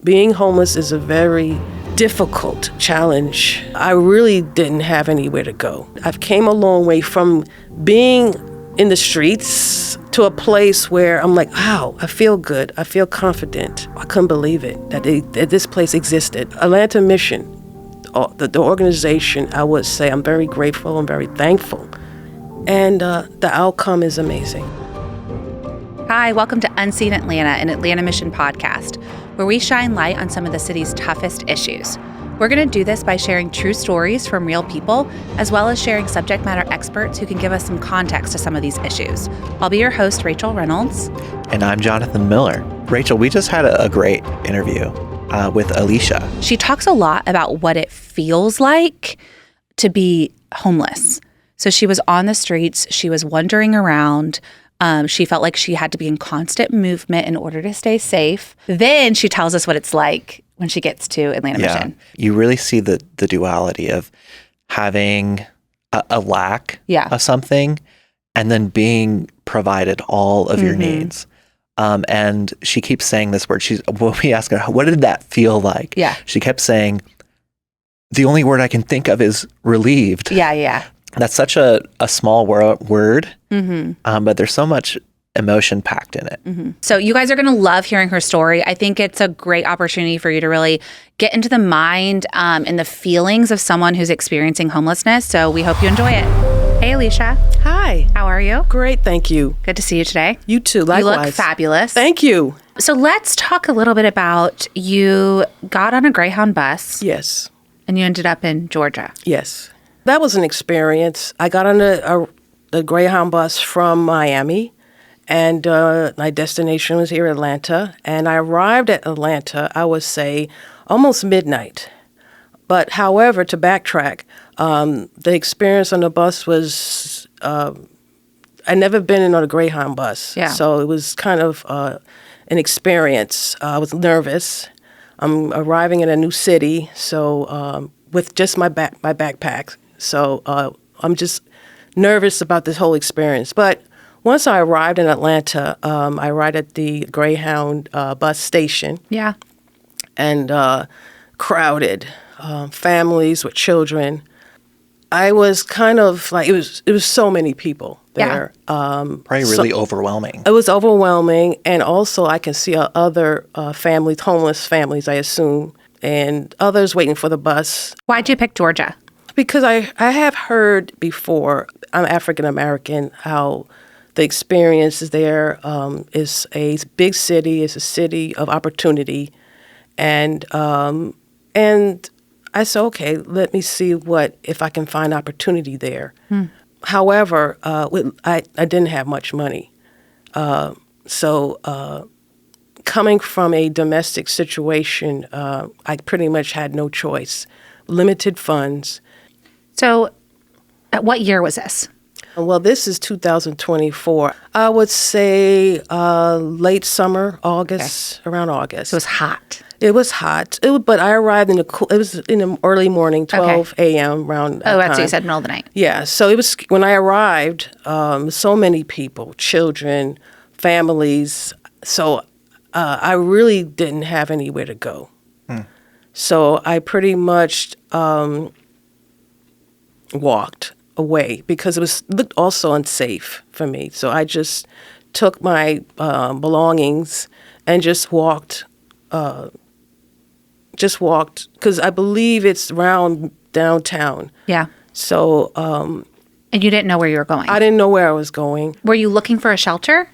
Being homeless is a very difficult challenge. I really didn't have anywhere to go. I've came a long way from being in the streets to a place where I'm like, wow, I feel good. I feel confident. I couldn't believe it that this place existed. Atlanta Mission, the organization, I would say I'm very grateful and very thankful. And the outcome is amazing. Hi, welcome to Unseen Atlanta, an Atlanta Mission podcast, where we shine light on some of the city's toughest issues. We're going to do this by sharing true stories from real people, as well as sharing subject matter experts who can give us some context to some of these issues. I'll be your host, Rachel Reynolds. And I'm Jonathan Miller. Rachel, we just had a great interview with Alisha. She talks a lot about what it feels like to be homeless. So she was on the streets, she was wandering around. She felt like she had to be in constant movement in order to stay safe. Then she tells us what it's like when she gets to Atlanta Mission. You really see the duality of having a lack of something and then being provided all of your needs. And she keeps saying this word. When we ask her, what did that feel like? Yeah. She kept saying, the only word I can think of is relieved. Yeah. That's such a small word, but there's so much emotion packed in it. So you guys are going to love hearing her story. I think it's a great opportunity for you to really get into the mind and the feelings of someone who's experiencing homelessness. So we hope you enjoy it. Hey, Alisha. Hi. How are you? Great, thank you. Good to see you today. You too, likewise. You look fabulous. Thank you. So let's talk a little bit about you got on a Greyhound bus. Yes. And you ended up in Georgia. Yes. That was an experience. I got on the Greyhound bus from Miami, and my destination was here in Atlanta. And I arrived at Atlanta, I would say, almost midnight. But however, to backtrack, the experience on the bus was, I'd never been on a Greyhound bus. Yeah. So it was kind of an experience. I was nervous. I'm arriving in a new city, so with just my backpack. So I'm just nervous about this whole experience. But once I arrived in Atlanta, I arrived at the Greyhound bus station. Yeah. And crowded, families with children. I was kind of like, it was so many people there. Yeah. Probably really overwhelming. It was overwhelming. And also I can see other families, homeless families, I assume, and others waiting for the bus. Why'd you pick Georgia? Because I have heard before, I'm African American, how the experience there is a big city, it's a city of opportunity. And I said, okay, let me see if I can find opportunity there. However, I didn't have much money. So coming from a domestic situation, I pretty much had no choice. Limited funds. So what year was this? Well, this is 2024. I would say late summer, August, around August. So it was hot. It was hot, but I arrived it was in the early morning, 12 a.m. around that Oh, that's time. what you said, middle of the night. Yeah, so it was, when I arrived, so many people, children, families, so I really didn't have anywhere to go. So I pretty much walked away because it looked also unsafe for me. So I just took my belongings and just walked because I believe it's around downtown. Yeah. So and you didn't know where you were going? I didn't know where I was going. Were you looking for a shelter?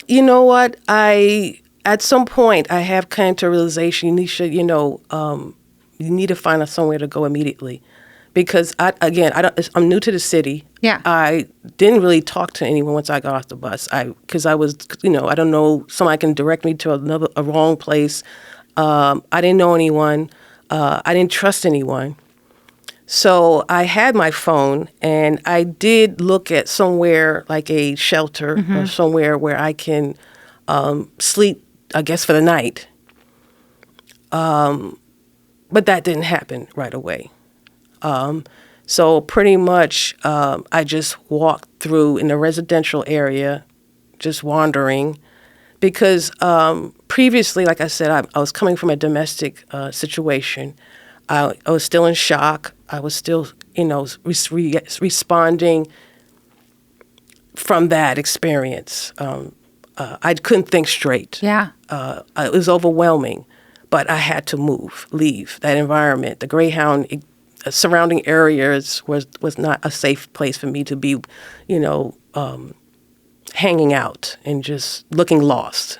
You know what? At some point I have come to a realization you need to find somewhere to go immediately. Because I'm new to the city. Yeah. I didn't really talk to anyone once I got off the bus. Because I was, I don't know, somebody can direct me to a wrong place. I didn't know anyone. I didn't trust anyone. So I had my phone, and I did look at somewhere like a shelter or somewhere where I can sleep, I guess, for the night. But that didn't happen right away. So pretty much I just walked through in the residential area, just wandering, because previously, like I said, I was coming from a domestic situation. I was still in shock. I was still, responding from that experience. I couldn't think straight. Yeah. It was overwhelming, but I had to leave that environment. The Greyhound surrounding areas was not a safe place for me to be, hanging out and just looking lost.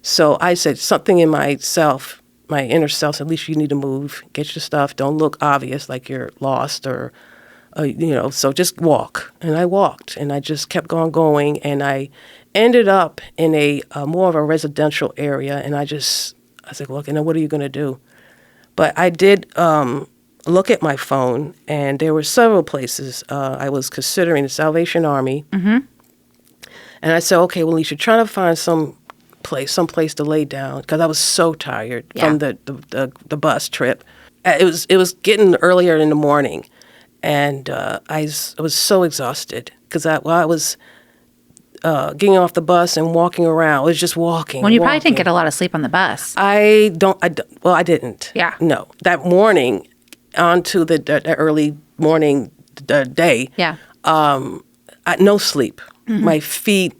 So I said something in myself, my inner self, said, Alisha, you need to move, get your stuff, don't look obvious like you're lost or, so just walk. And I walked and I just kept going and I ended up in a more of a residential area. And I said, look, what are you going to do? But I did look at my phone and there were several places I was considering the Salvation Army. Mm-hmm. And I said, okay, well, you should try to find some place to lay down because I was so tired from the bus trip. It was getting earlier in the morning, and I was so exhausted because I was getting off the bus and walking around. I was just walking. Well, you probably didn't get a lot of sleep on the bus. I didn't. Yeah. No, that morning onto the early morning day. Yeah. No sleep. Mm-hmm. My feet,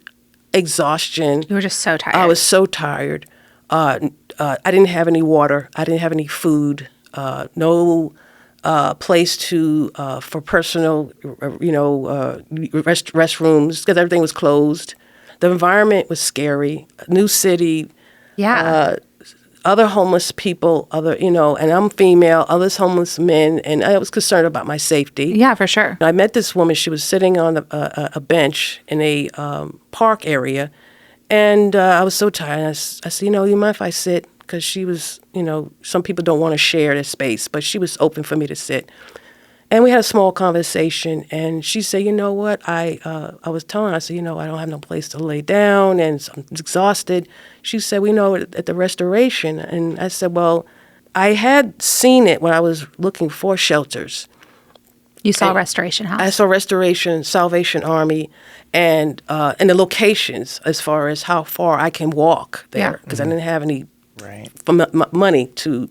exhaustion. You were just so tired. I was so tired. I didn't have any water. I didn't have any food. No place for personal, restrooms because everything was closed. The environment was scary. New city. Yeah. Other homeless people, and I'm female, others homeless men, and I was concerned about my safety. Yeah, for sure. I met this woman. She was sitting on a bench in a park area, and I was so tired. I said, you mind if I sit? Because she was, some people don't want to share their space, but she was open for me to sit. And we had a small conversation, and she said, you know what, I was telling her, I said, I don't have no place to lay down, and I'm exhausted. She said, we know at the restoration. And I said, well, I had seen it when I was looking for shelters. You saw Restoration House? I saw Restoration, Salvation Army, and the locations as far as how far I can walk there, because I didn't have any money to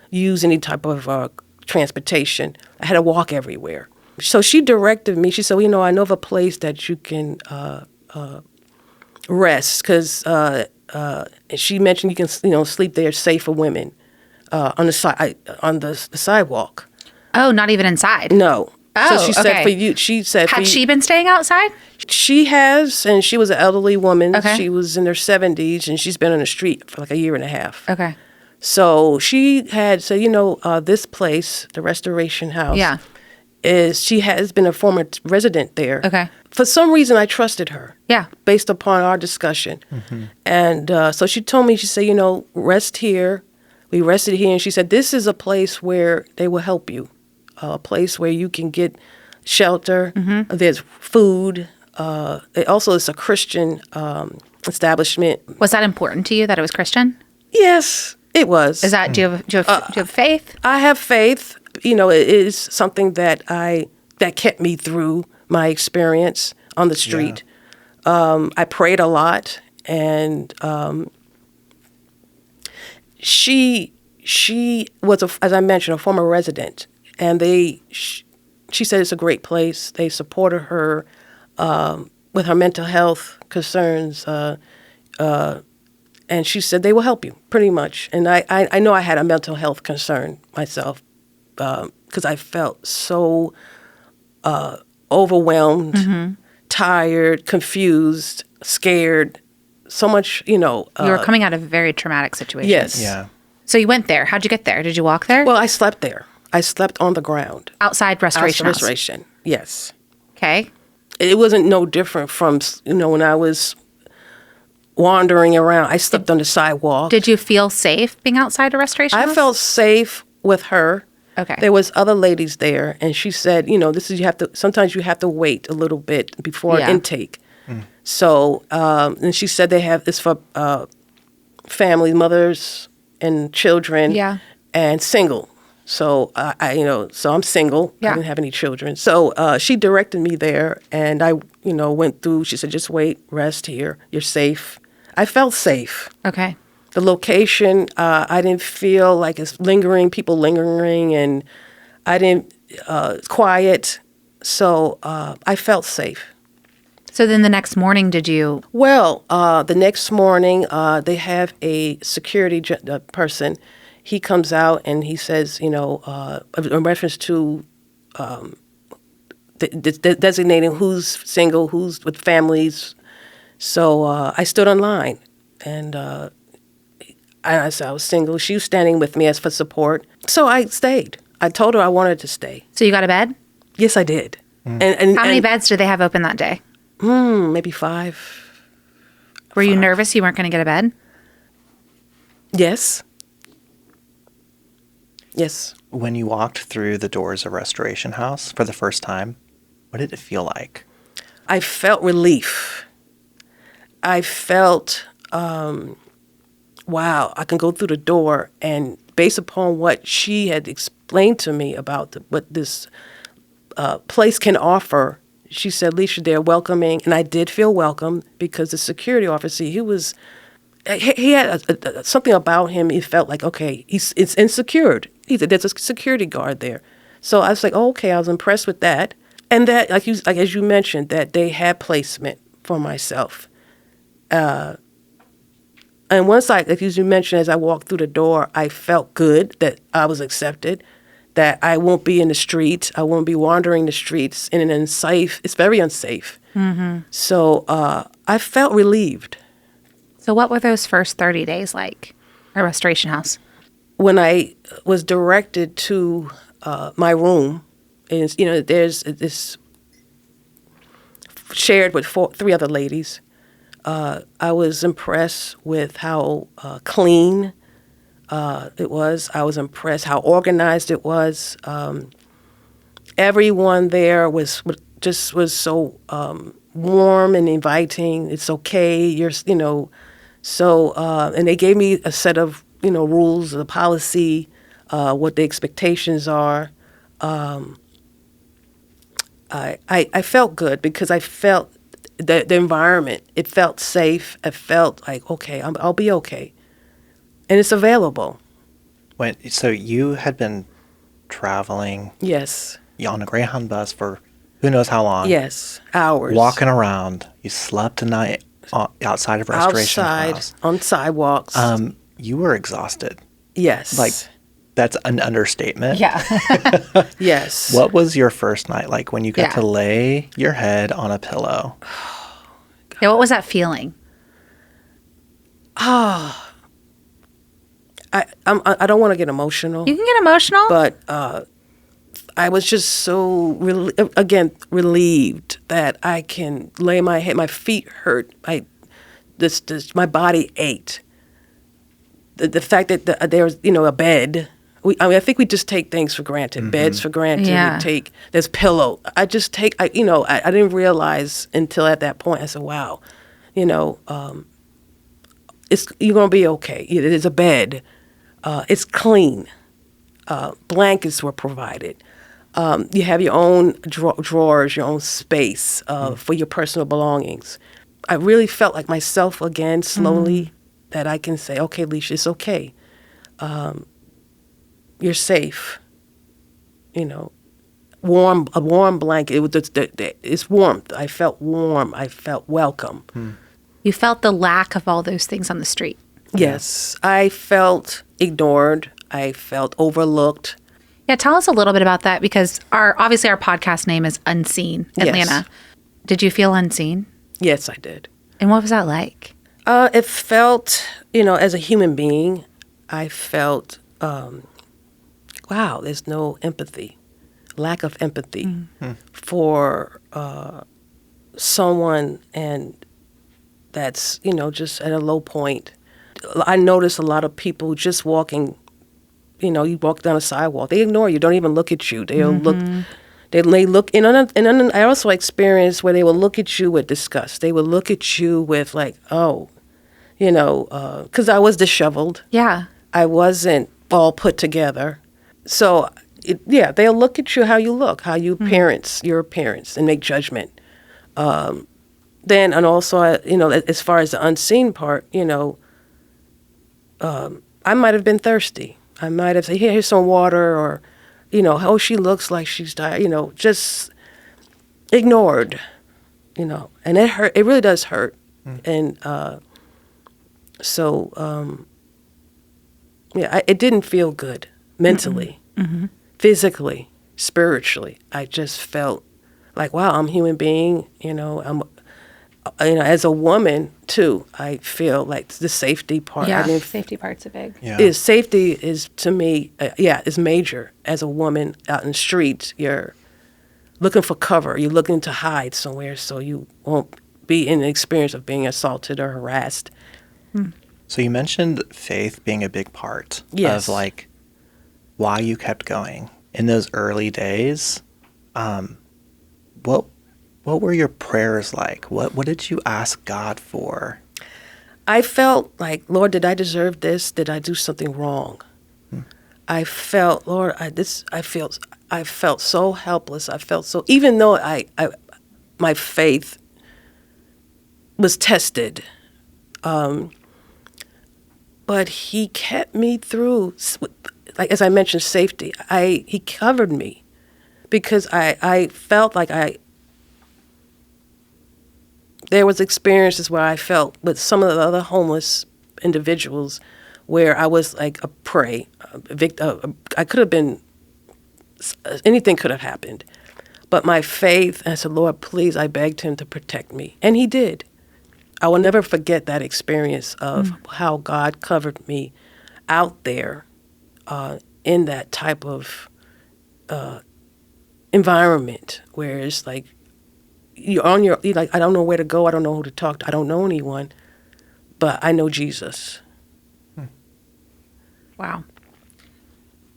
use any type of transportation. I had to walk everywhere. So she directed me. She said, well, I know of a place that you can rest, because she mentioned you can, sleep there safe for women on the sidewalk. Oh, not even inside? No. Oh, so she said for you. She said, had she been staying outside? She has, and she was an elderly woman. Okay. She was in her 70s, and she's been on the street for like a year and a half. Okay. So she had said, this place, the Restoration House, she has been a former resident there. Okay. For some reason, I trusted her. Yeah. Based upon our discussion. Mm-hmm. And so she told me, she said, rest here. We rested here. And she said, this is a place where they will help you. A place where you can get shelter. Mm-hmm. There's food. Also, it's a Christian establishment. Was that important to you that it was Christian? Yes, it was. Is that do you have faith? I have faith. It is something that kept me through my experience on the street. Yeah. I prayed a lot, and she was, as I mentioned, a former resident, and she said it's a great place. They supported her with her mental health concerns. And she said they will help you, pretty much. And I know I had a mental health concern myself because I felt so overwhelmed, mm-hmm. tired, confused, scared, so much, You were coming out of a very traumatic situation. Yes. Yeah. So you went there. How'd you get there? Did you walk there? Well, I slept there. I slept on the ground. Outside Restoration House? Restoration, yes. Okay. It wasn't no different from, when I was wandering around. I slept on the sidewalk. Did you feel safe being outside a Restoration House? I felt safe with her. Okay. There was other ladies there, and she said, sometimes you have to wait a little bit before intake. Mm. So, and she said they have this for families, mothers and children, and single. So so I'm single. I didn't have any children. So she directed me there, and I, went through. She said, just wait, rest here. You're safe. I felt safe. Okay. The location, I didn't feel like it's people lingering, and it's quiet. So I felt safe. So then the next morning, did you? Well, the next morning, they have a security person. He comes out and he says, in reference to designating who's single, who's with families. So I stood on line, and I said I was single. She was standing with me as for support. So I stayed. I told her I wanted to stay. So you got a bed? Yes, I did. And how many beds did they have open that day? Maybe 5. Were you nervous you weren't going to get a bed? Yes. Yes. When you walked through the doors of Restoration House for the first time, what did it feel like? I felt relief. I felt, wow, I can go through the door, and based upon what she had explained to me about what this place can offer, she said, Alisha, they're welcoming, and I did feel welcome because the security officer, he had something about him. He felt like, okay, it's insecure. There's a security guard there. So I was like, oh, okay, I was impressed with that. And that, as you mentioned, that they had placement for myself. And once as you mentioned, as I walked through the door, I felt good that I was accepted, that I won't be in the streets. I won't be wandering the streets in an unsafe. It's very unsafe. Mm-hmm. So I felt relieved. So what were those first 30 days like at Restoration House? When I was directed to my room, and there's this shared with 3 other ladies. I was impressed with how clean it was. I was impressed how organized it was. Everyone there was so warm and inviting. It's okay. So and they gave me a set of rules, the policy, what the expectations are. I felt good because I felt the environment. It felt safe. I felt like, okay, I'll be okay. And it's available. So you had been traveling. Yes. On a Greyhound bus for who knows how long. Yes, hours. Walking around. You slept a night outside of Restoration House. On sidewalks. You were exhausted. Yes. Like, that's an understatement. Yeah. Yes. What was your first night like when you got to lay your head on a pillow? Yeah, what was that feeling? I don't want to get emotional. You can get emotional. But I was just so, relieved that I can lay my head. My feet hurt. My body ached. The fact that there was, a bed. I think we just take things for granted. Mm-hmm. Beds for granted. Yeah. There's pillow. I didn't realize until at that point. I said, wow, you're gonna be okay. There's a bed. It's clean. Blankets were provided. You have your own drawers, your own space for your personal belongings. I really felt like myself again, slowly, that I can say, okay, Alisha, it's okay. You're safe. A warm blanket. It's warmth. I felt warm. I felt welcome. You felt the lack of all those things on the street. Yes. I felt ignored. I felt overlooked. Yeah, tell us a little bit about that because obviously our podcast name is Unseen, Atlanta. Yes. Did you feel unseen? Yes, I did. And what was that like? It felt, as a human being, I felt, wow, there's no empathy, lack of empathy for someone and that's, just at a low point. I noticed a lot of people just walking, you walk down a sidewalk, they ignore you, don't even look at you. They'll look, they look, and I also experienced where they will look at you with disgust. They will look at you with like, oh, because I was disheveled. Yeah. I wasn't all put together. So, they'll look at you how you look, how you your appearance, and make judgment. Then, and also, as far as the unseen part, I might have been thirsty. I might have said, here's some water, or, oh, she looks like she's died, just ignored, and it hurt. It really does hurt. And it didn't feel good mentally, physically, spiritually. I just felt like, wow, I'm a human being, as a woman too, I feel like the safety part. Yeah, safety part's a big. Yeah. Safety is, to me, is major. As a woman out in the streets, you're looking for cover. You're looking to hide somewhere so you won't be in the experience of being assaulted or harassed. So you mentioned faith being a big part of like why you kept going in those early days. What were your prayers like? What did you ask God for? I felt like, Lord, did I deserve this? Did I do something wrong? I felt, Lord, I felt so helpless. I felt so, even though my faith was tested, but He kept me through. Like, as I mentioned, safety. He covered me because I felt like there was experiences where I felt with some of the other homeless individuals where I was like a prey, a victim. I could have been, anything could have happened. But my faith, I said, Lord, please, I begged Him to protect me. And He did. I will never forget that experience of how God covered me out there in that type of environment where it's like, you're like, I don't know where to go. I don't know who to talk to. I don't know anyone, but I know Jesus. Wow.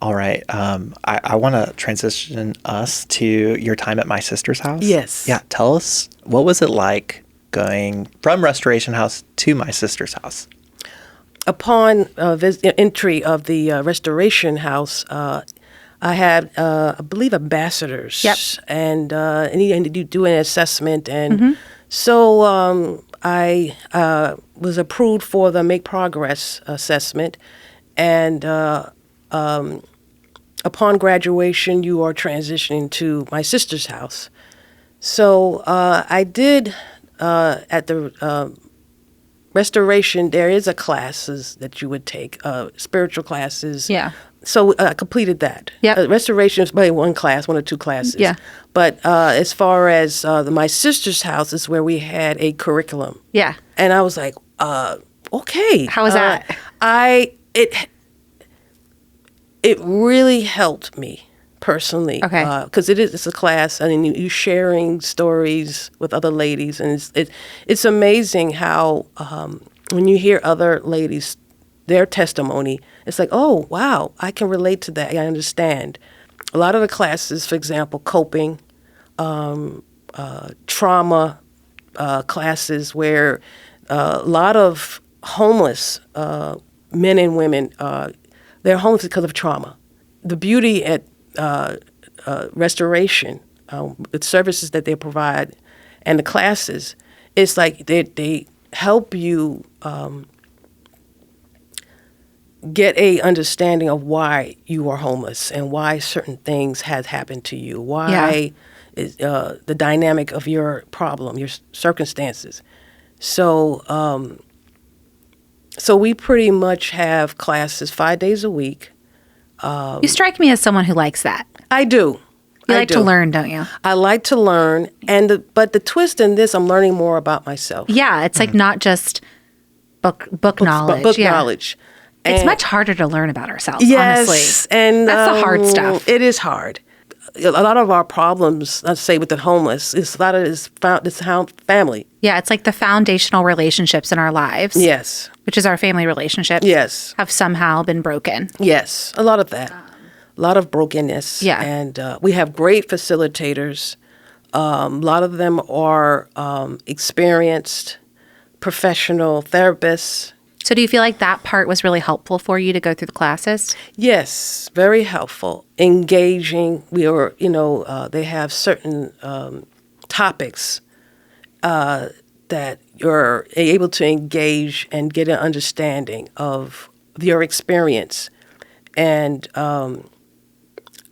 All right. I want to transition us to your time at my sister's house. Yes. Yeah. Tell us, what was it like going from Restoration House to my sister's house? Upon entry of the Restoration House, I had, I believe, ambassadors. Yep. And you do an assessment. And so I was approved for the Make Progress assessment. And upon graduation, you are transitioning to my sister's house. So I did, at the Restoration, there is a classes that you would take, spiritual classes. Yeah. So I completed that. Yep. Restoration is maybe one or two classes. Yeah. But as far as my sister's house is where we had a curriculum. Yeah. And I was like, okay. How was that? It really helped me personally. Okay. Because it's a class, and you sharing stories with other ladies, and it's amazing how when you hear other ladies, their testimony, it's like, oh, wow, I can relate to that. I understand. A lot of the classes, for example, coping, trauma classes where a lot of homeless men and women, they're homeless because of trauma. The beauty at Restoration, the services that they provide and the classes, it's like they help you get a understanding of why you are homeless and why certain things have happened to you, why is the dynamic of your problem, your circumstances. So so we pretty much have classes 5 days a week. You strike me as someone who likes that. I do. You like to learn, don't you? I like to learn, but the twist in this, I'm learning more about myself. Yeah, it's like not just book knowledge. Book knowledge. It's much harder to learn about ourselves, yes, honestly. And that's the hard stuff. It is hard. A lot of our problems, let's say with the homeless, a lot of it is family. Yeah, it's like the foundational relationships in our lives. Yes. Which is our family relationships. Yes. Have somehow been broken. Yes, a lot of that. A lot of brokenness. Yeah. And we have great facilitators. A lot of them are experienced professional therapists. So do you feel like that part was really helpful for you to go through the classes? Yes, very helpful. Engaging. We are, they have certain topics that you're able to engage and get an understanding of your experience. And I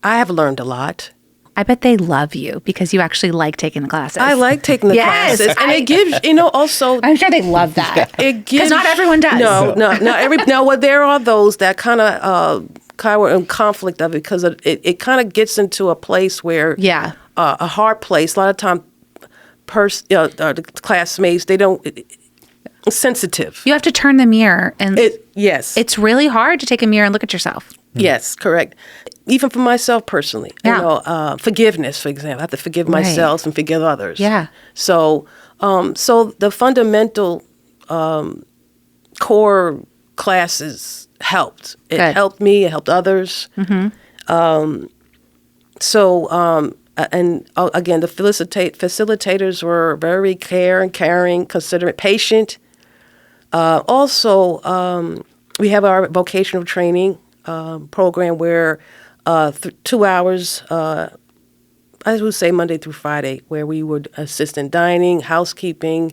have learned a lot. I bet they love you because you actually like taking the classes. I like taking the classes. And it gives, also... I'm sure they love that. It gives... Because not everyone does. No, there are those that kind of were in conflict of it because it kind of gets into a place where... Yeah. A hard place. A lot of time, the classmates, they don't... sensitive. You have to turn the mirror. And yes. It's really hard to take a mirror and look at yourself. Yes, correct. Even for myself personally, forgiveness, for example, I have to forgive myself and forgive others. Yeah. So the fundamental core classes helped. It helped me. It helped others. Mm-hmm. Again, the facilitators were very caring, considerate, patient. Also, we have our vocational training program where 2 hours, I would say Monday through Friday, where we would assist in dining, housekeeping.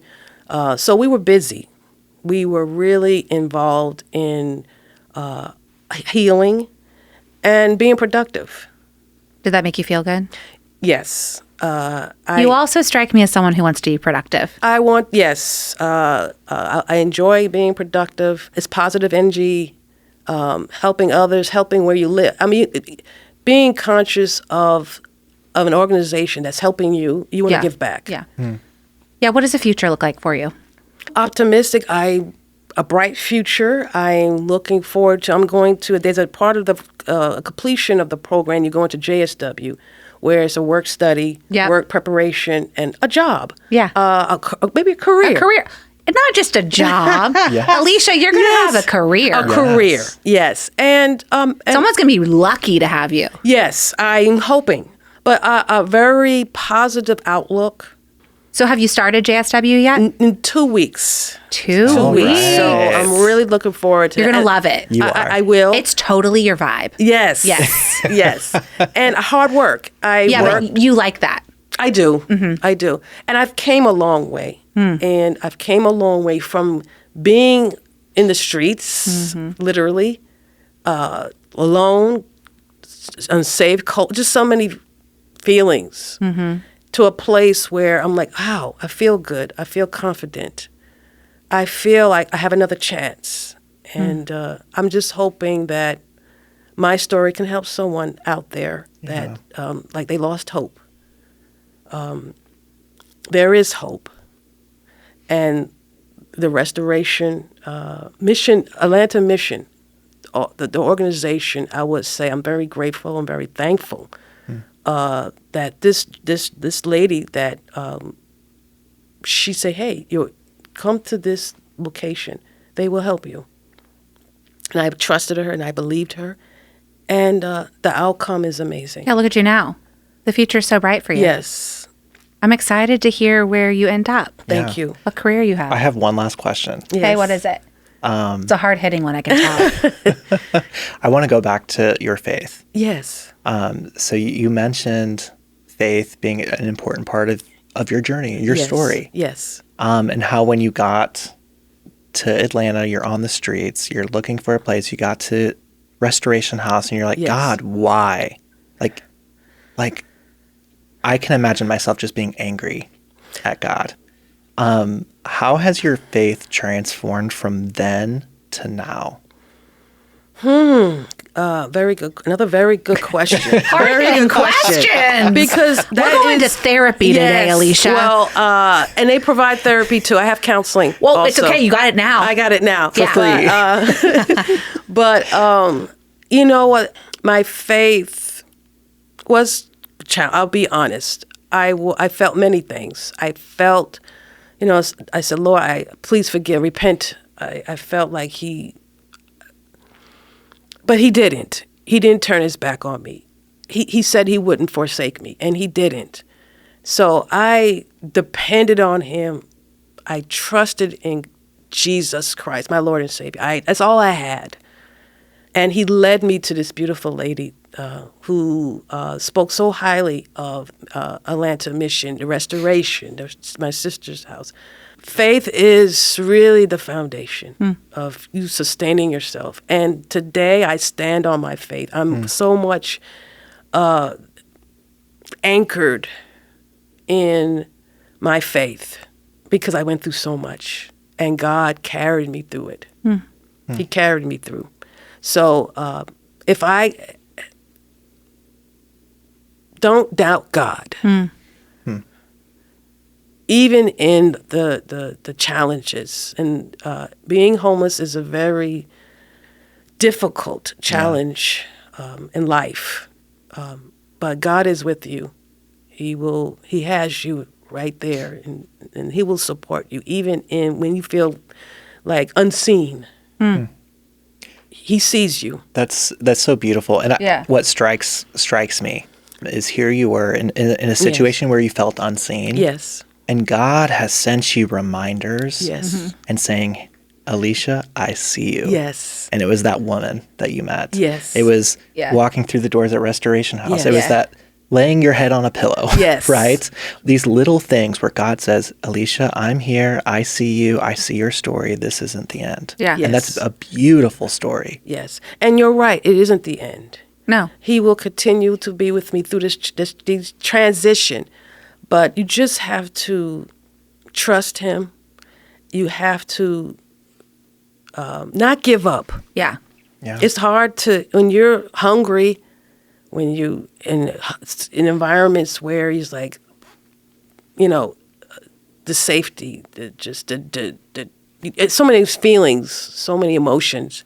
So we were busy. We were really involved in healing and being productive. Did that make you feel good? Yes. You also strike me as someone who wants to be productive. I enjoy being productive. It's positive energy, helping others, helping where you live. I mean, being conscious of an organization that's helping you, you want to give back. Yeah. Yeah. What does the future look like for you? Optimistic. A bright future. I'm looking forward to, there's a part of the completion of the program, you go into JSW, where it's a work study, work preparation, and a job. Yeah. Maybe a career. A career. Not just a job. Alisha, you're going to have a career. A career, yes. And someone's going to be lucky to have you. Yes, I'm hoping. But a very positive outlook. So have you started JSW yet? In 2 weeks. 2 weeks. Right. So I'm really looking forward to it. You're going to love it. I will. It's totally your vibe. Yes. Yes. And hard work. But you like that. I do. Mm-hmm. I do. And I've came a long way. And I've came a long way from being in the streets, literally, alone, unsafe, cold, just so many feelings. To a place where I'm like, wow, I feel good. I feel confident. I feel like I have another chance. And I'm just hoping that my story can help someone out there that, like, they lost hope. There is hope. And the restoration mission, Atlanta Mission, the organization, I would say I'm very grateful and very thankful that this lady that she said, hey, you come to this location, they will help you. And I trusted her and I believed her, and the outcome is amazing. Yeah, look at you now. The future is so bright for you. Yes. I'm excited to hear where you end up. Thank you. What career you have. I have one last question. Yes. Okay, what is it? It's a hard-hitting one, I can tell. I want to go back to your faith. Yes. So you mentioned faith being an important part of your journey, your story. Yes. And how when you got to Atlanta, you're on the streets, you're looking for a place, you got to Restoration House, and you're like, God, why? Like, I can imagine myself just being angry at God. How has your faith transformed from then to now? Very good. Another very good question. Very good question. Because we're going to therapy today, Alisha. Well, and they provide therapy too. I have counseling. Well, also. It's okay. You got it now. I got it now for free. But you know what? My faith was. I'll be honest. I felt many things. I felt, I said, Lord, please forgive, repent. I felt like but he didn't. He didn't turn his back on me. He said he wouldn't forsake me, and he didn't. So I depended on him. I trusted in Jesus Christ, my Lord and Savior. That's all I had. And he led me to this beautiful lady who spoke so highly of Atlanta Mission, the restoration, my sister's house. Faith is really the foundation of you sustaining yourself. And today I stand on my faith. I'm so much anchored in my faith because I went through so much and God carried me through it. He carried me through. So if I don't doubt God, even in the challenges, and being homeless is a very difficult challenge in life. But God is with you. He has you right there, and He will support you even when you feel like unseen. He sees you. That's so beautiful. And what strikes me is here you were in a situation where you felt unseen. Yes. And God has sent you reminders. Yes. And saying, Alisha, I see you. Yes. And it was that woman that you met. Yes. It was walking through the doors at Restoration House. Yes. It was that laying your head on a pillow. Yes. Right? These little things where God says, Alisha, I'm here. I see you. I see your story. This isn't the end. Yeah. And that's a beautiful story. Yes. And you're right. It isn't the end. No. He will continue to be with me through this transition. But you just have to trust Him. You have to not give up. Yeah. It's hard when you're hungry, when you in environments where he's like, the safety, so many feelings, so many emotions,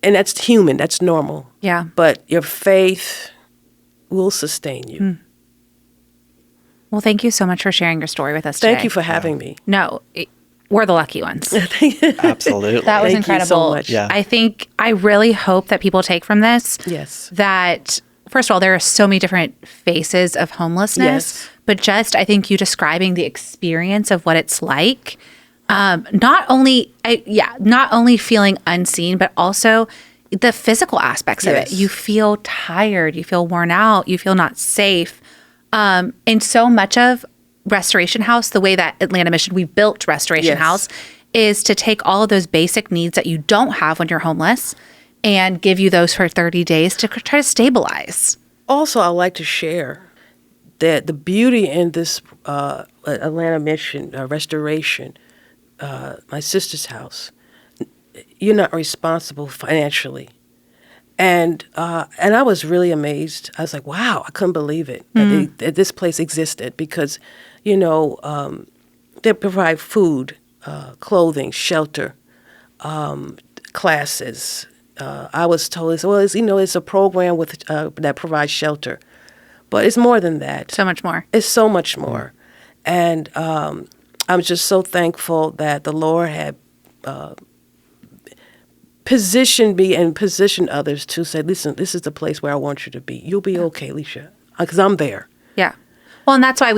and that's human, that's normal. Yeah. But your faith will sustain you. Well, thank you so much for sharing your story with us today. Thank you for having me. No, we're the lucky ones. Absolutely. That was Thank incredible. you so much. Yeah. I really hope that people take from this that, first of all, there are so many different faces of homelessness, but just I think you describing the experience of what it's like, not only feeling unseen, but also the physical aspects of it. You feel tired, you feel worn out, you feel not safe. And so much of Restoration House, the way that Atlanta Mission, we built Restoration House, is to take all of those basic needs that you don't have when you're homeless and give you those for 30 days to try to stabilize. Also, I'd like to share that the beauty in this Atlanta Mission Restoration, my sister's house, you're not responsible financially. And I was really amazed. I was like, wow, I couldn't believe it that this place existed because, they provide food, clothing, shelter, classes. I was told, it's a program that provides shelter. But it's more than that. So much more. It's so much more. And I'm just so thankful that the Lord had position me and position others to say, listen, this is the place where I want you to be. You'll be okay, Alisha, because I'm there. Yeah. Well, and that's why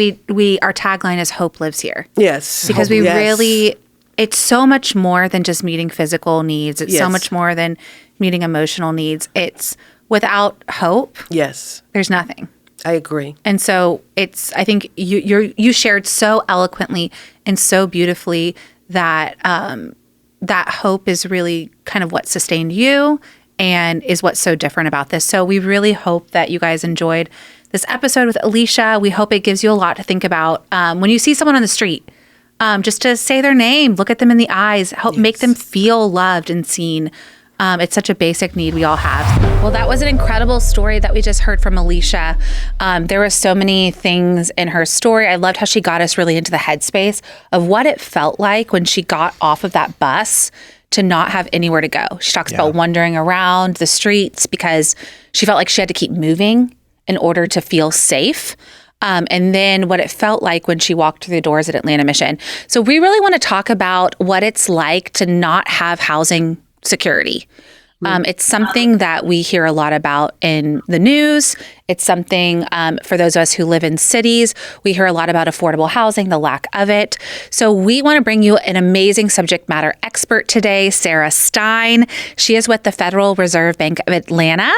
our tagline is Hope Lives Here. Yes. Because we really, it's so much more than just meeting physical needs. It's so much more than meeting emotional needs. It's without hope. Yes. There's nothing. I agree. And so I think you shared so eloquently and so beautifully that that hope is really kind of what sustained you and is what's so different about this. So we really hope that you guys enjoyed this episode with Alisha. We hope it gives you a lot to think about. When you see someone on the street, just to say their name, look at them in the eyes, help make them feel loved and seen. It's such a basic need we all have. Well, that was an incredible story that we just heard from Alisha. There were so many things in her story. I loved how she got us really into the headspace of what it felt like when she got off of that bus to not have anywhere to go. She talks about wandering around the streets because she felt like she had to keep moving in order to feel safe. And then what it felt like when she walked through the doors at Atlanta Mission. So we really want to talk about what it's like to not have housing security. It's something that we hear a lot about in the news. It's something for those of us who live in cities, we hear a lot about affordable housing, the lack of it. So we want to bring you an amazing subject matter expert today, Sarah Stein. She is with the Federal Reserve Bank of Atlanta.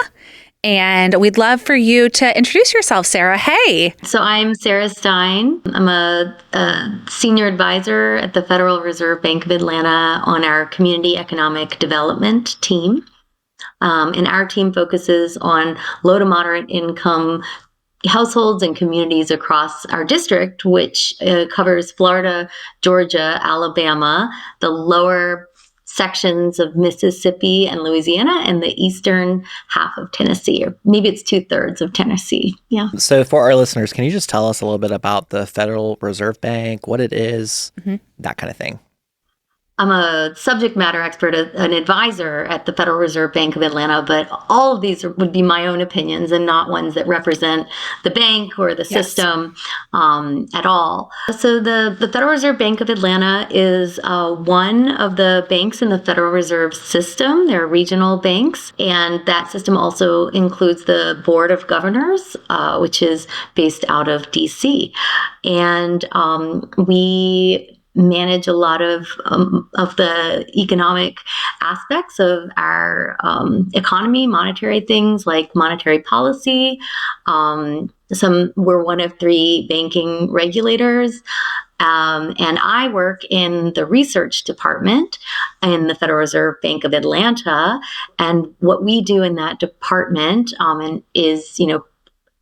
And we'd love for you to introduce yourself, Sarah. Hey. So I'm Sarah Stein. I'm a senior advisor at the Federal Reserve Bank of Atlanta on our Community Economic Development team. And our team focuses on low to moderate income households and communities across our district, which covers Florida, Georgia, Alabama, the lower sections of Mississippi and Louisiana, and the eastern half of Tennessee, or maybe it's 2/3 of Tennessee. Yeah. So for our listeners, can you just tell us a little bit about the Federal Reserve Bank, what it is, that kind of thing? I'm a subject matter expert, an advisor at the Federal Reserve Bank of Atlanta, but all of these would be my own opinions and not ones that represent the bank or the system at all. So the Federal Reserve Bank of Atlanta is one of the banks in the Federal Reserve System. They're regional banks, and that system also includes the Board of Governors, which is based out of D.C. And we manage a lot of the economic aspects of our economy, monetary things like monetary policy. We're one of 3 banking regulators. And I work in the research department in the Federal Reserve Bank of Atlanta. And what we do in that department is,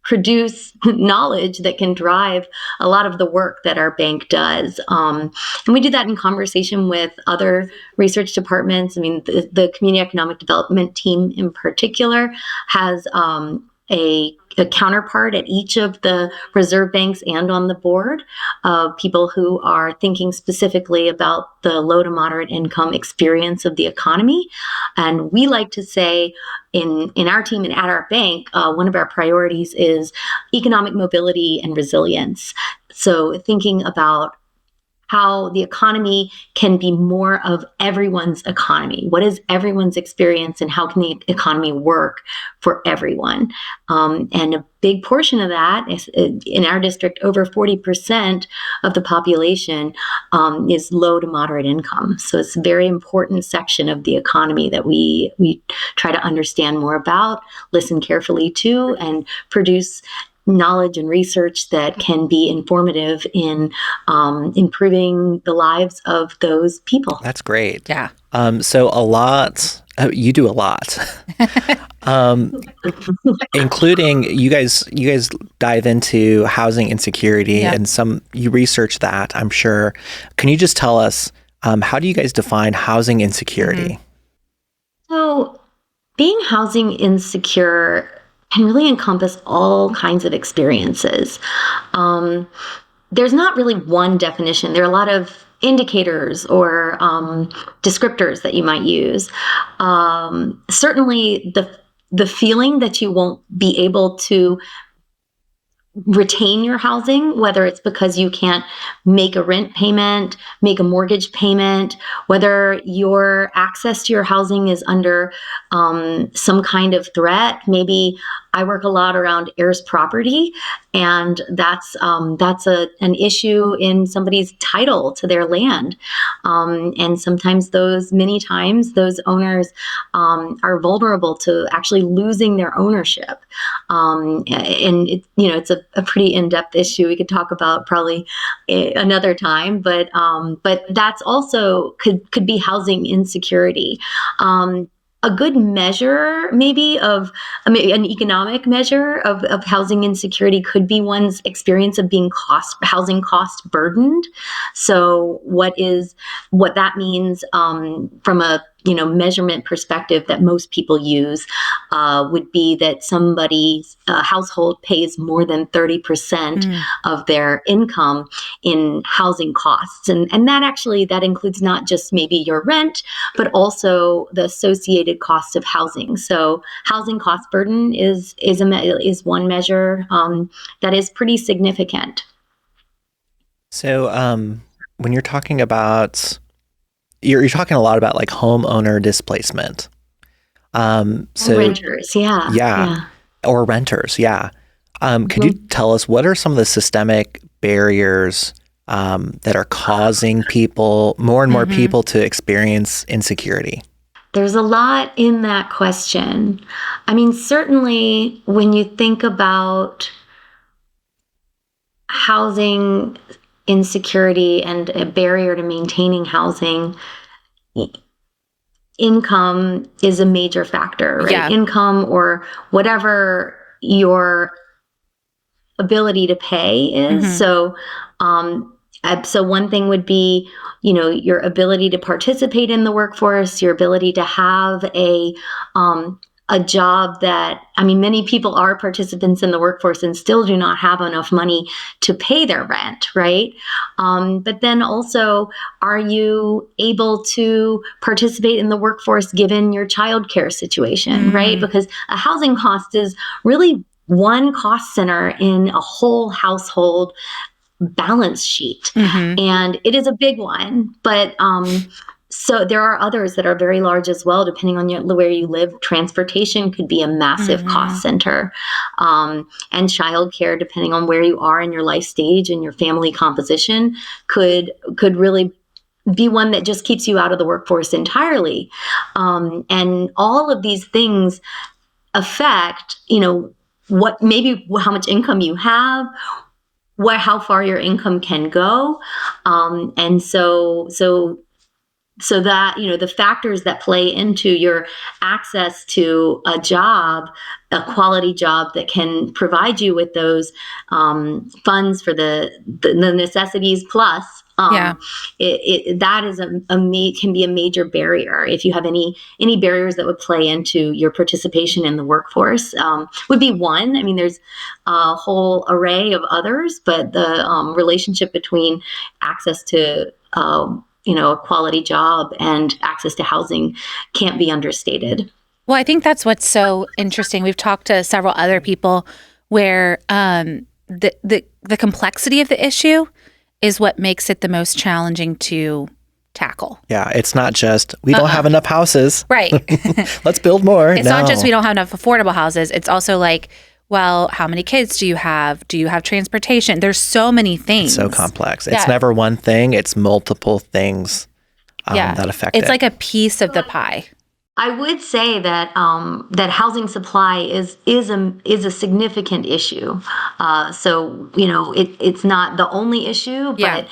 produce knowledge that can drive a lot of the work that our bank does. And we do that in conversation with other research departments. I mean, the Community Economic Development team in particular has a counterpart at each of the reserve banks and on the board of people who are thinking specifically about the low to moderate income experience of the economy. And we like to say in our team and at our bank, one of our priorities is economic mobility and resilience. So thinking about how the economy can be more of everyone's economy. What is everyone's experience and how can the economy work for everyone? And a big portion of that is in our district, over 40% of the population is low to moderate income. So it's a very important section of the economy that we try to understand more about, listen carefully to, and produce knowledge and research that can be informative in improving the lives of those people. That's great. Yeah. So you do a lot, including you guys dive into housing insecurity and you research that, I'm sure. Can you just tell us, how do you guys define housing insecurity? So being housing insecure can really encompass all kinds of experiences. There's not really one definition. There are a lot of indicators or descriptors that you might use. Certainly the feeling that you won't be able to retain your housing, whether it's because you can't make a rent payment, make a mortgage payment, whether your access to your housing is under some kind of threat. Maybe I work a lot around heirs property, and that's an issue in somebody's title to their land. And many times those owners are vulnerable to actually losing their ownership. And it's a pretty in-depth issue we could talk about probably another time, but that's also could be housing insecurity. A good measure maybe of an economic measure of housing insecurity could be one's experience of being housing cost burdened. So what that means from a measurement perspective that most people use would be that somebody's household pays more than 30% of their income in housing costs. And that includes not just maybe your rent, but also the associated cost of housing. So housing cost burden is one measure that is pretty significant. So when you're talking about You're talking a lot about like homeowner displacement. Renters, yeah. Or renters, yeah. Could you tell us what are some of the systemic barriers that are causing more and more people to experience insecurity? There's a lot in that question. I mean, certainly when you think about housing insecurity and a barrier to maintaining housing, income is a major factor, right? Yeah. Income or whatever your ability to pay is. Mm-hmm. So one thing would be, your ability to participate in the workforce, your ability to have a job that, many people are participants in the workforce and still do not have enough money to pay their rent, right? But then also, are you able to participate in the workforce given your childcare situation, right? Because a housing cost is really one cost center in a whole household balance sheet. And it is a big one, but so there are others that are very large as well, depending on where you live. Transportation could be a massive cost center, and childcare, depending on where you are in your life stage and your family composition, could really be one that just keeps you out of the workforce entirely. And all of these things affect, how much income you have, how far your income can go. And so that, the factors that play into your access to a job, a quality job that can provide you with those funds for the necessities plus, that is can be a major barrier. If you have any barriers that would play into your participation in the workforce, would be one. There's a whole array of others, but the relationship between access to a quality job and access to housing can't be understated. Well, I think that's what's so interesting. We've talked to several other people where the complexity of the issue is what makes it the most challenging to tackle. Yeah, it's not just, we don't have enough houses. Right. Let's build more. It's not just we don't have enough affordable houses. It's also like, well, how many kids do you have? Do you have transportation? There's so many things. It's so complex. It's never one thing. It's multiple things that affect it. It's like a piece of the pie. I would say that that housing supply is a significant issue. So it's not the only issue, but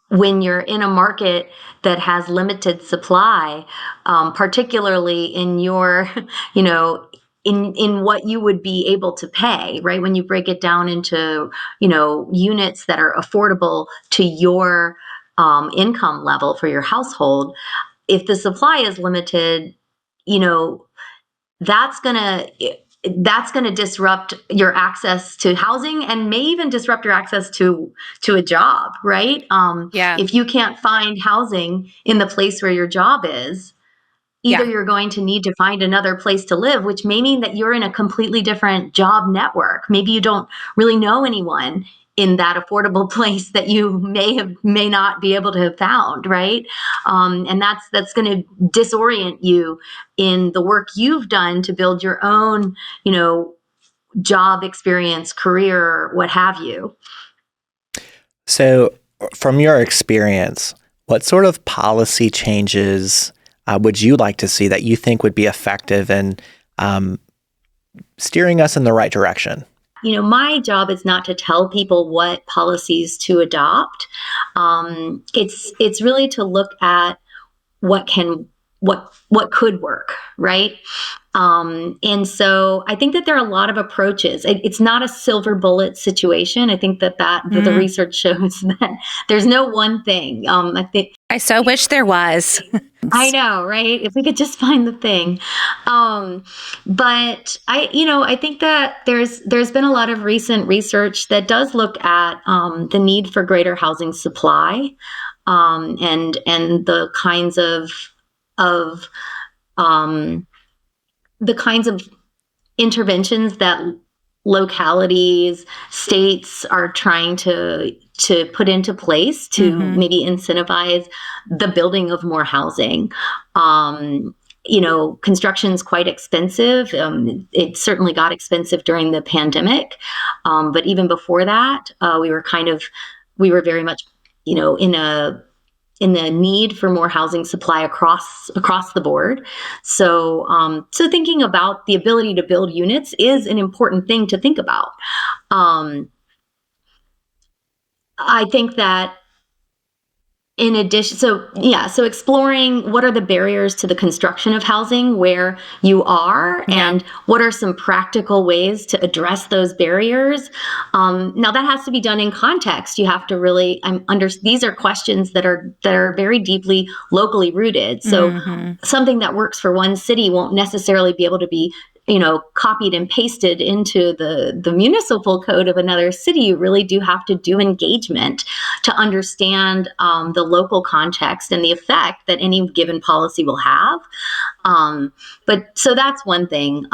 when you're in a market that has limited supply, particularly in your in what you would be able to pay, right? When you break it down into units that are affordable to your income level for your household. If the supply is limited, that's gonna disrupt your access to housing and may even disrupt your access to a job, right? If you can't find housing in the place where your job is, either you're going to need to find another place to live, which may mean that you're in a completely different job network. Maybe you don't really know anyone in that affordable place that you may not be able to have found, right? And that's going to disorient you in the work you've done to build your own, job experience, career, what have you. So from your experience, what sort of policy changes would you like to see that you think would be effective in steering us in the right direction? My job is not to tell people what policies to adopt. It's really to look at what could work, right? And so I think that there are a lot of approaches. It's not a silver bullet situation. I think that the research shows that there's no one thing. I so wish there was. I know, right? If we could just find the thing. But I think that there's been a lot of recent research that does look at the need for greater housing supply, and the kinds of interventions that localities, states are trying to put into place to maybe incentivize the building of more housing. Construction's quite expensive. It certainly got expensive during the pandemic. But even before that, we were very much, in need for more housing supply across the board. So thinking about the ability to build units is an important thing to think about. I think that in addition, so exploring what are the barriers to the construction of housing where you are, and what are some practical ways to address those barriers. Now that has to be done in context. You have to really these are questions that are very deeply locally rooted. So something that works for one city won't necessarily be able to be copied and pasted into the municipal code of another city. You really do have to do engagement to understand the local context and the effect that any given policy will have. But so that's one thing.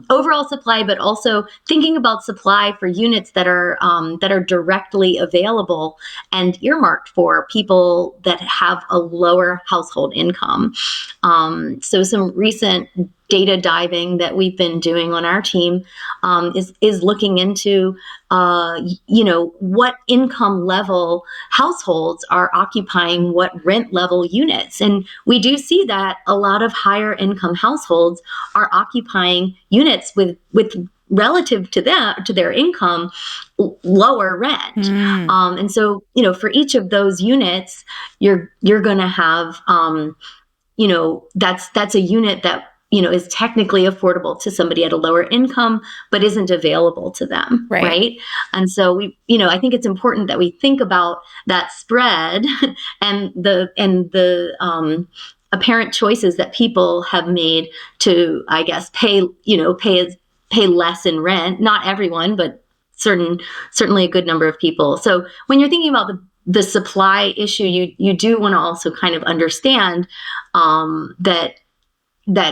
Overall supply, but also thinking about supply for units that are directly available and earmarked for people that have a lower household income. So some recent data diving that we've been doing on our team is looking into what income level households are occupying what rent level units. And we do see that a lot of higher income households are occupying units with relative to their income, lower rent. And so, for each of those units, you're going to have, that's a unit that is technically affordable to somebody at a lower income, but isn't available to them. Right. And so I think it's important that we think about that spread and the apparent choices that people have made to, I guess, pay less in rent. Not everyone, but certainly a good number of people. So when you're thinking about the supply issue, you do want to also kind of understand that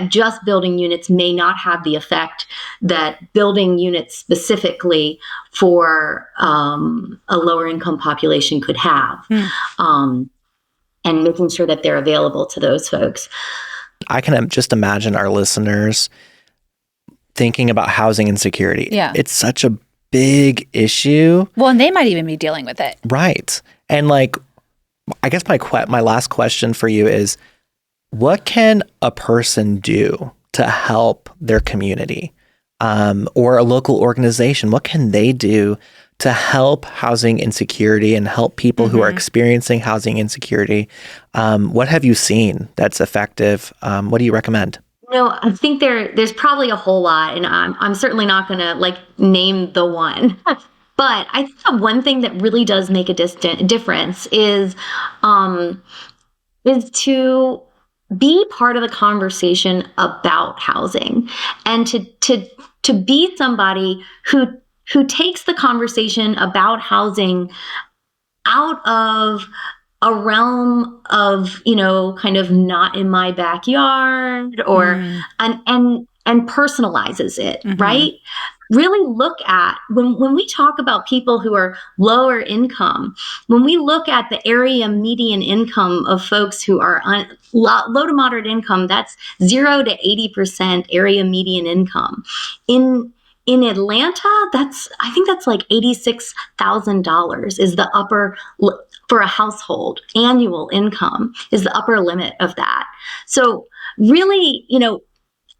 just building units may not have the effect that building units specifically for a lower income population could have, and making sure that they're available to those folks. I can just imagine our listeners thinking about housing insecurity. Yeah. It's such a big issue. Well, and they might even be dealing with it. Right. And I guess my last question for you is, what can a person do to help their community, or a local organization? What can they do to help housing insecurity and help people who are experiencing housing insecurity? What have you seen that's effective? What do you recommend? I think there's probably a whole lot, and I'm certainly not going to name the one. But I think the one thing that really does make a difference is to be part of the conversation about housing, and to be somebody who takes the conversation about housing out of a realm of, kind of not in my backyard, or and personalizes it, right? Really look at when we talk about people who are lower income, when we look at the area median income of folks who are low to moderate income, that's 0 to 80% area median income. In Atlanta, I think that's like $86,000 is the upper, for a household, annual income is the upper limit of that. So really,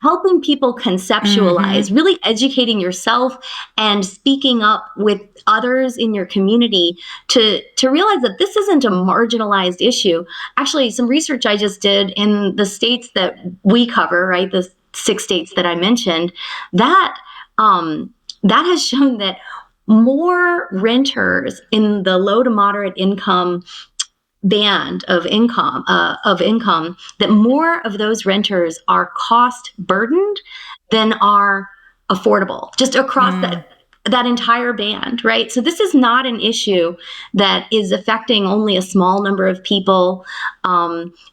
helping people conceptualize, really educating yourself and speaking up with others in your community to realize that this isn't a marginalized issue. Actually, some research I just did in the states that we cover, right, the 6 states that I mentioned, that has shown that more renters in the low to moderate income band of income, that more of those renters are cost burdened than are affordable, just across that entire band, right? So this is not an issue that is affecting only a small number of people,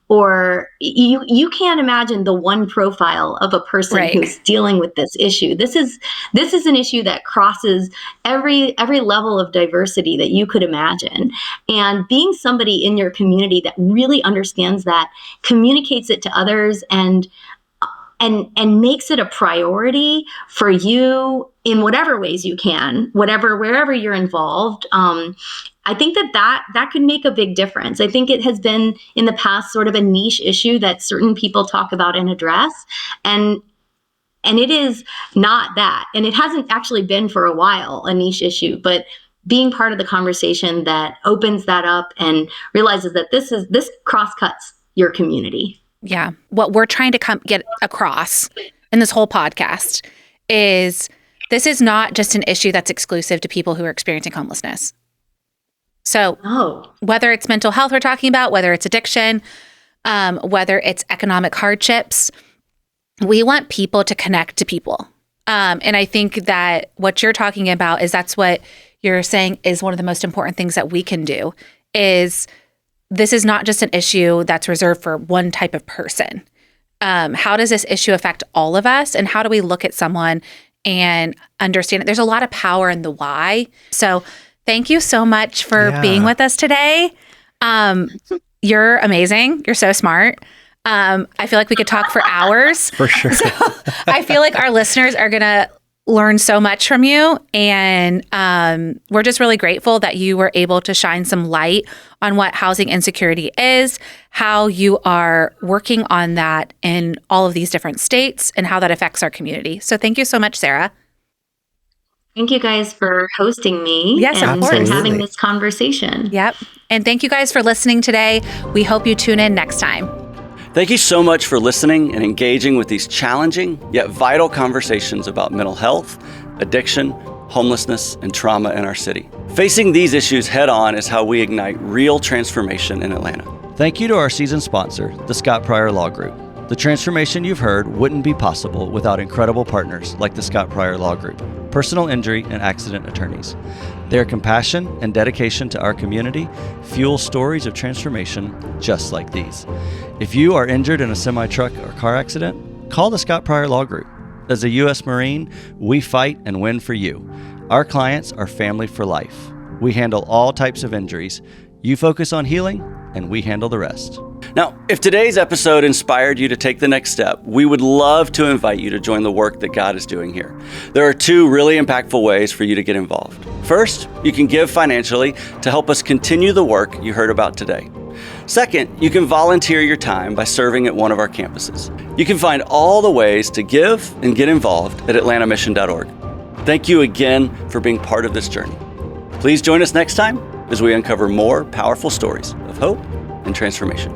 or you can't imagine the one profile of a person who's dealing with this issue. This is an issue that crosses every level of diversity that you could imagine. And being somebody in your community that really understands that, communicates it to others, and and makes it a priority for you in whatever ways you can, wherever you're involved. I think that could make a big difference. I think it has been in the past sort of a niche issue that certain people talk about and address, and it is not that. And it hasn't actually been for a while a niche issue, but being part of the conversation that opens that up and realizes that this cross-cuts your community. Yeah. What we're trying to get across in this whole podcast is this is not just an issue that's exclusive to people who are experiencing homelessness. So whether it's mental health we're talking about, whether it's addiction, whether it's economic hardships, we want people to connect to people. And I think that what you're talking about is that's what you're saying is one of the most important things that we can do is this is not just an issue that's reserved for one type of person. How does this issue affect all of us? And how do we look at someone and understand it? There's a lot of power in the why. So thank you so much for being with us today. You're amazing. You're so smart. I feel like we could talk for hours. For sure. So I feel like our listeners are going to learn so much from you. And we're just really grateful that you were able to shine some light on what housing insecurity is, how you are working on that in all of these different states, and how that affects our community. So thank you so much, Sarah. Thank you guys for hosting me and having this conversation. Yep. And thank you guys for listening today. We hope you tune in next time. Thank you so much for listening and engaging with these challenging yet vital conversations about mental health, addiction, homelessness, and trauma in our city. Facing these issues head on is how we ignite real transformation in Atlanta. Thank you to our season sponsor, the Scott Pryor Law Group. The transformation you've heard wouldn't be possible without incredible partners like the Scott Pryor Law Group, personal injury and accident attorneys. Their compassion and dedication to our community fuel stories of transformation just like these. If you are injured in a semi-truck or car accident, call the Scott Pryor Law Group. As a U.S. Marine, we fight and win for you. Our clients are family for life. We handle all types of injuries. You focus on healing, and we handle the rest. Now, if today's episode inspired you to take the next step, we would love to invite you to join the work that God is doing here. There are two really impactful ways for you to get involved. First, you can give financially to help us continue the work you heard about today. Second, you can volunteer your time by serving at one of our campuses. You can find all the ways to give and get involved at atlantamission.org. Thank you again for being part of this journey. Please join us next time as we uncover more powerful stories of hope and transformation.